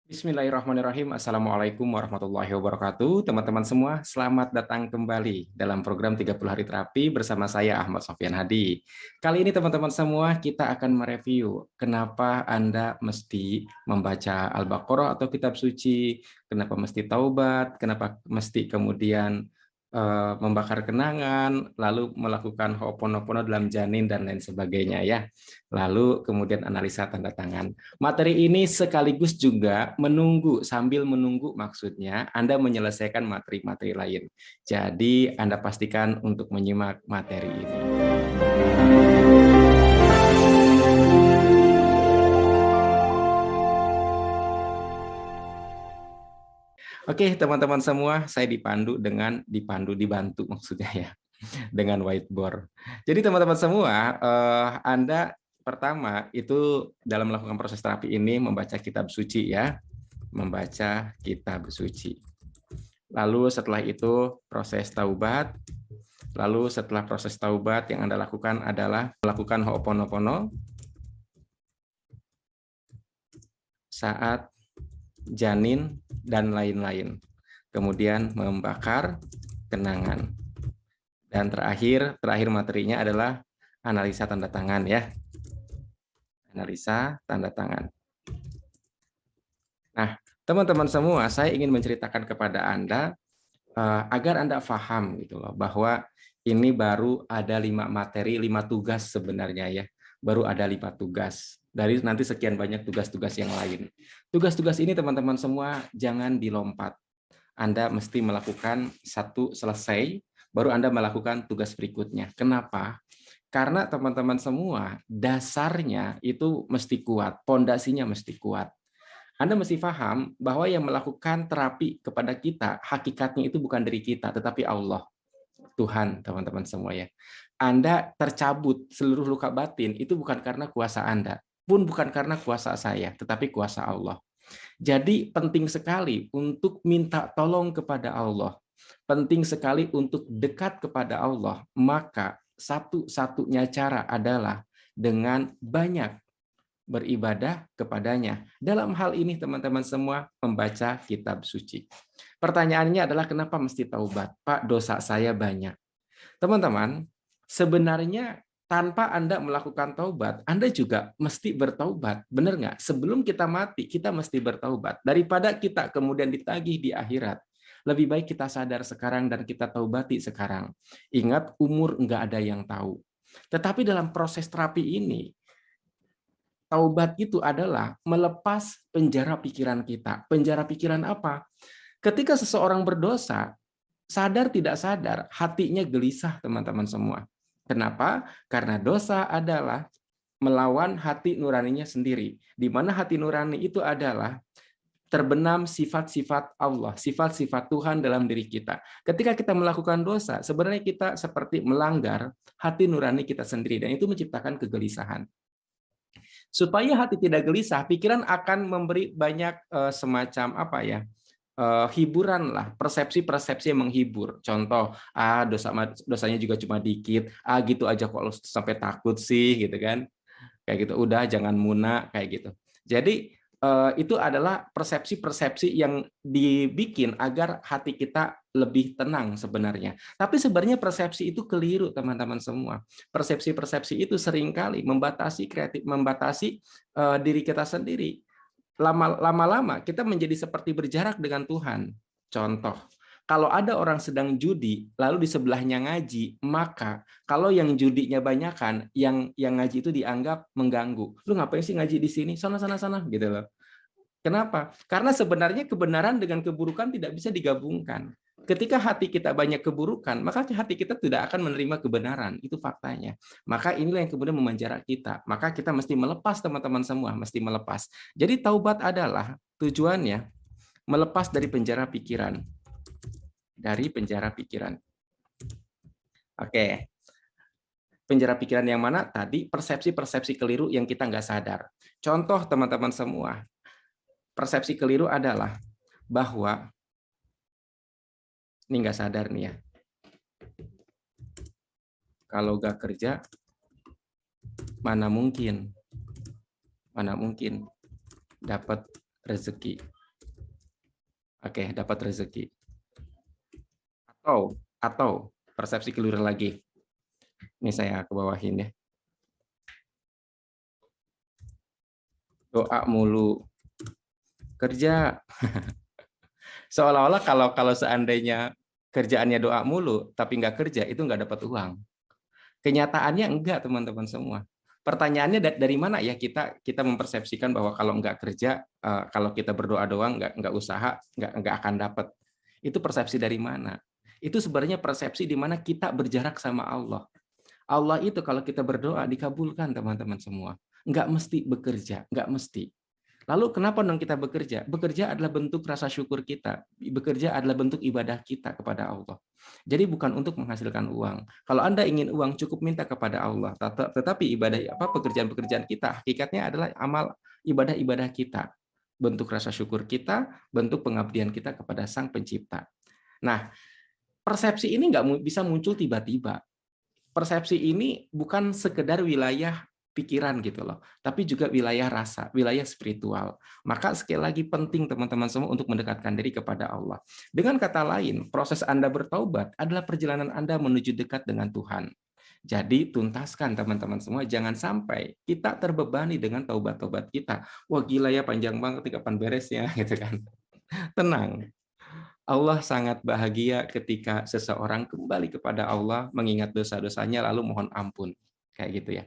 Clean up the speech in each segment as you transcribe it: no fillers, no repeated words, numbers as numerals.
Bismillahirrahmanirrahim. Assalamualaikum warahmatullahi wabarakatuh. Teman-teman semua, selamat datang kembali dalam program 30 Hari Terapi bersama saya Ahmad Sofyan Hadi. Kali ini teman-teman semua, kita akan mereview kenapa Anda mesti membaca Al-Baqarah atau kitab suci, kenapa mesti taubat, kenapa mesti kemudian membakar kenangan, lalu melakukan Ho'oponopono dalam janin dan lain sebagainya ya. Lalu kemudian analisa tanda tangan. Materi ini sekaligus juga sambil menunggu maksudnya Anda menyelesaikan materi-materi lain. Jadi Anda pastikan untuk menyimak materi ini. Oke, teman-teman semua, saya dibantu maksudnya ya, dengan whiteboard. Jadi teman-teman semua, Anda pertama itu dalam melakukan proses terapi ini membaca kitab suci ya, membaca kitab suci. Lalu setelah itu proses taubat. Lalu setelah proses taubat yang Anda lakukan adalah melakukan Ho'oponopono saat janin dan lain-lain. Kemudian membakar kenangan. Dan terakhir materinya adalah analisa tanda tangan ya. Analisa tanda tangan. Nah, teman-teman semua, saya ingin menceritakan kepada Anda agar Anda paham gitu loh, bahwa ini baru ada 5 materi, 5 tugas sebenarnya ya. Baru ada 5 tugas. Dari nanti sekian banyak tugas-tugas yang lain. Tugas-tugas ini teman-teman semua jangan dilompat. Anda mesti melakukan satu selesai, baru Anda melakukan tugas berikutnya. Kenapa? Karena teman-teman semua dasarnya itu mesti kuat, pondasinya mesti kuat. Anda mesti paham bahwa yang melakukan terapi kepada kita, hakikatnya itu bukan dari kita, tetapi Allah, Tuhan, teman-teman semua ya. Anda tercabut seluruh luka batin, itu bukan karena kuasa Anda, pun bukan karena kuasa saya, tetapi kuasa Allah. Jadi penting sekali untuk minta tolong kepada Allah. Penting sekali untuk dekat kepada Allah. Maka satu-satunya cara adalah dengan banyak beribadah kepadanya. Dalam hal ini teman-teman semua membaca kitab suci. Pertanyaannya adalah kenapa mesti taubat? Pak, dosa saya banyak. Teman-teman, sebenarnya tanpa Anda melakukan taubat, Anda juga mesti bertaubat. Benar nggak? Sebelum kita mati, kita mesti bertaubat. Daripada kita kemudian ditagih di akhirat, lebih baik kita sadar sekarang dan kita taubati sekarang. Ingat, umur nggak ada yang tahu. Tetapi dalam proses terapi ini, taubat itu adalah melepas penjara pikiran kita. Penjara pikiran apa? Ketika seseorang berdosa, sadar tidak sadar, hatinya gelisah, teman-teman semua. Kenapa? Karena dosa adalah melawan hati nuraninya sendiri. Di mana hati nurani itu adalah terbenam sifat-sifat Allah, sifat-sifat Tuhan dalam diri kita. Ketika kita melakukan dosa, sebenarnya kita seperti melanggar hati nurani kita sendiri, dan itu menciptakan kegelisahan. Supaya hati tidak gelisah, pikiran akan memberi banyak semacam apa ya, hiburan lah, persepsi-persepsi yang menghibur. Contoh, dosanya juga cuma dikit, gitu aja kok lo sampai takut sih, gitu kan? Kayak gitu, udah jangan muna kayak gitu. Jadi itu adalah persepsi-persepsi yang dibikin agar hati kita lebih tenang sebenarnya. Tapi sebenarnya persepsi itu keliru, teman-teman semua. Persepsi-persepsi itu seringkali membatasi diri kita sendiri. Lama-lama kita menjadi seperti berjarak dengan Tuhan. Contoh, kalau ada orang sedang judi, lalu di sebelahnya ngaji, maka kalau yang judinya banyakan, yang ngaji itu dianggap mengganggu. Lu ngapain sih ngaji di sini? Sana, sana, sana, gitu loh. Kenapa? Karena sebenarnya kebenaran dengan keburukan tidak bisa digabungkan. Ketika hati kita banyak keburukan, maka hati kita tidak akan menerima kebenaran. Itu faktanya. Maka inilah yang kemudian memenjara kita. Maka kita mesti melepas, teman-teman semua, mesti melepas. Jadi taubat adalah tujuannya melepas dari penjara pikiran. Dari penjara pikiran. Oke. Penjara pikiran yang mana? Tadi persepsi-persepsi keliru yang kita nggak sadar. Contoh, teman-teman semua, persepsi keliru adalah bahwa ini nggak sadar nih ya, kalau nggak kerja mana mungkin dapat rezeki. Oke, dapat rezeki. Atau persepsi keliru lagi. Ini saya ke bawahin ya. Doa mulu, kerja. Seolah-olah kalau seandainya kerjaannya doa mulu, tapi nggak kerja, itu nggak dapat uang. Kenyataannya enggak, teman-teman semua. Pertanyaannya dari mana ya kita mempersepsikan bahwa kalau nggak kerja, kalau kita berdoa doang, nggak usaha, nggak akan dapat. Itu persepsi dari mana? Itu sebenarnya persepsi di mana kita berjarak sama Allah. Allah itu kalau kita berdoa dikabulkan, teman-teman semua. Nggak mesti bekerja, nggak mesti. Lalu kenapa dong kita bekerja? Bekerja adalah bentuk rasa syukur kita. Bekerja adalah bentuk ibadah kita kepada Allah. Jadi bukan untuk menghasilkan uang. Kalau Anda ingin uang, cukup minta kepada Allah. Tetapi ibadah pekerjaan-pekerjaan kita hakikatnya adalah amal ibadah-ibadah kita. Bentuk rasa syukur kita, bentuk pengabdian kita kepada Sang Pencipta. Nah, persepsi ini nggak bisa muncul tiba-tiba. Persepsi ini bukan sekedar wilayah pikiran gitu loh, tapi juga wilayah rasa, wilayah spiritual. Maka sekali lagi penting teman-teman semua untuk mendekatkan diri kepada Allah. Dengan kata lain, proses Anda bertaubat adalah perjalanan Anda menuju dekat dengan Tuhan. Jadi tuntaskan teman-teman semua, jangan sampai kita terbebani dengan taubat-taubat kita. Wah gila ya, panjang banget, kapan beresnya gitu kan. Tenang, Allah sangat bahagia ketika seseorang kembali kepada Allah, mengingat dosa-dosanya, lalu mohon ampun. Kayak gitu ya.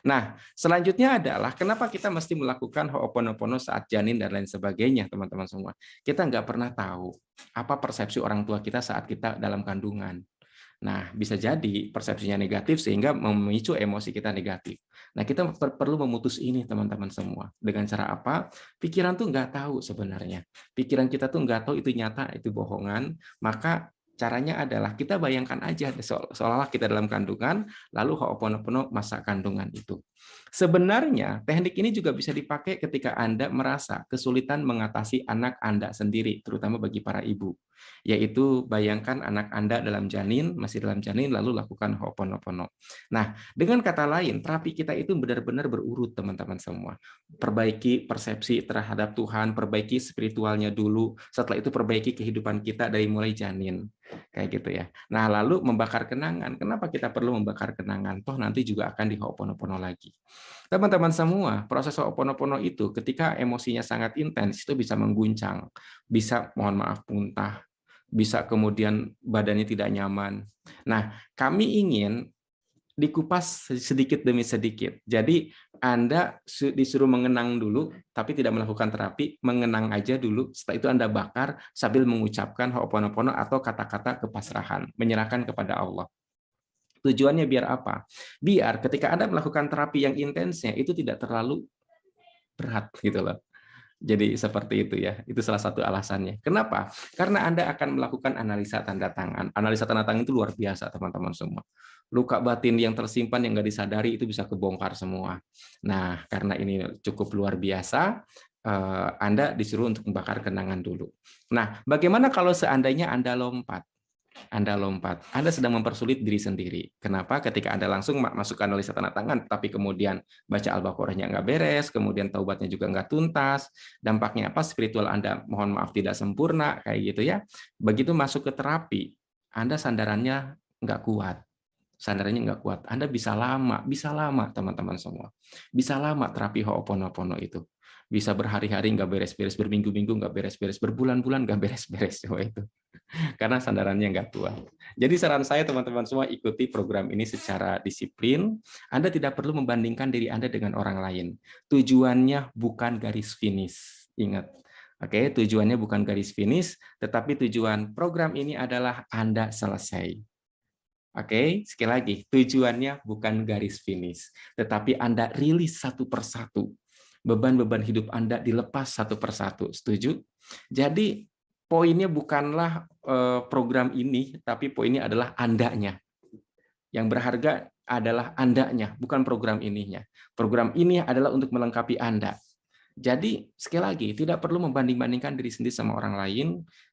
Nah, selanjutnya adalah kenapa kita mesti melakukan Ho'oponopono saat janin dan lain sebagainya, teman-teman semua. Kita nggak pernah tahu apa persepsi orang tua kita saat kita dalam kandungan. Nah, bisa jadi persepsinya negatif sehingga memicu emosi kita negatif. Nah, kita perlu memutus ini, teman-teman semua. Dengan cara apa? Pikiran tuh nggak tahu sebenarnya. Pikiran kita tuh nggak tahu itu nyata, itu bohongan. Maka caranya adalah kita bayangkan aja seolah-olah kita dalam kandungan, lalu Ho'oponopono masa kandungan itu. Sebenarnya teknik ini juga bisa dipakai ketika Anda merasa kesulitan mengatasi anak Anda sendiri, terutama bagi para ibu. Yaitu bayangkan anak Anda masih dalam janin, lalu lakukan Ho'oponopono. Nah, dengan kata lain, terapi kita itu benar-benar berurut, teman-teman semua. Perbaiki persepsi terhadap Tuhan, perbaiki spiritualnya dulu, setelah itu perbaiki kehidupan kita dari mulai janin. Kayak gitu ya. Nah, lalu membakar kenangan. Kenapa kita perlu membakar kenangan? Toh nanti juga akan di Ho'oponopono lagi. Teman-teman semua, proses Ho'oponopono itu ketika emosinya sangat intens, itu bisa mengguncang, bisa mohon maaf muntah, bisa kemudian badannya tidak nyaman. Nah, kami ingin dikupas sedikit demi sedikit. Jadi Anda disuruh mengenang dulu, tapi tidak melakukan terapi, mengenang aja dulu, setelah itu Anda bakar sambil mengucapkan Ho'oponopono atau kata-kata kepasrahan, menyerahkan kepada Allah. Tujuannya biar apa? Biar ketika Anda melakukan terapi yang intensnya, itu tidak terlalu berat gitu loh. Jadi seperti itu ya, itu salah satu alasannya. Kenapa? Karena Anda akan melakukan analisa tanda tangan. Analisa tanda tangan itu luar biasa, teman-teman semua. Luka batin yang tersimpan yang nggak disadari itu bisa kebongkar semua. Nah, karena ini cukup luar biasa, Anda disuruh untuk membakar kenangan dulu. Nah, bagaimana kalau seandainya Anda lompat? Anda sedang mempersulit diri sendiri. Kenapa? Ketika Anda langsung masuk ke analisa tanda tangan, tapi kemudian baca Al-Baqarahnya nggak beres, kemudian taubatnya juga nggak tuntas, dampaknya apa? Spiritual Anda, mohon maaf, tidak sempurna, kayak gitu ya. Begitu masuk ke terapi, Anda sandarannya nggak kuat. Anda bisa lama, teman-teman semua. Bisa lama terapi Ho'oponopono itu. Bisa berhari-hari nggak beres-beres, berminggu-minggu nggak beres-beres, berbulan-bulan nggak beres-beres, coba itu. Karena sandarannya nggak kuat. Jadi saran saya teman-teman semua, ikuti program ini secara disiplin. Anda tidak perlu membandingkan diri Anda dengan orang lain. Tujuannya bukan garis finish. Ingat. Oke, tujuannya bukan garis finish, tetapi tujuan program ini adalah Anda selesai. Oke, sekali lagi, tujuannya bukan garis finish, tetapi Anda rilis satu persatu. Beban-beban hidup Anda dilepas satu persatu. Setuju? Jadi poinnya bukanlah program ini, tapi poinnya adalah Andanya. Yang berharga adalah Andanya, bukan program ininya. Program ini adalah untuk melengkapi Anda. Jadi sekali lagi, tidak perlu membanding-bandingkan diri sendiri sama orang lain.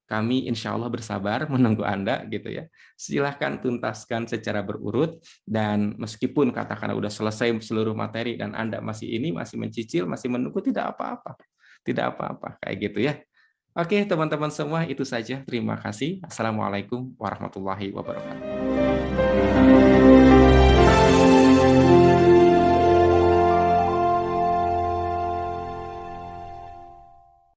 Kami insya Allah bersabar menunggu Anda gitu ya. Silahkan tuntaskan secara berurut, dan meskipun katakanlah udah selesai seluruh materi dan Anda masih mencicil, masih menunggu, tidak apa-apa. Tidak apa-apa, kayak gitu ya. Oke, teman-teman semua, itu saja. Terima kasih. Assalamualaikum warahmatullahi wabarakatuh.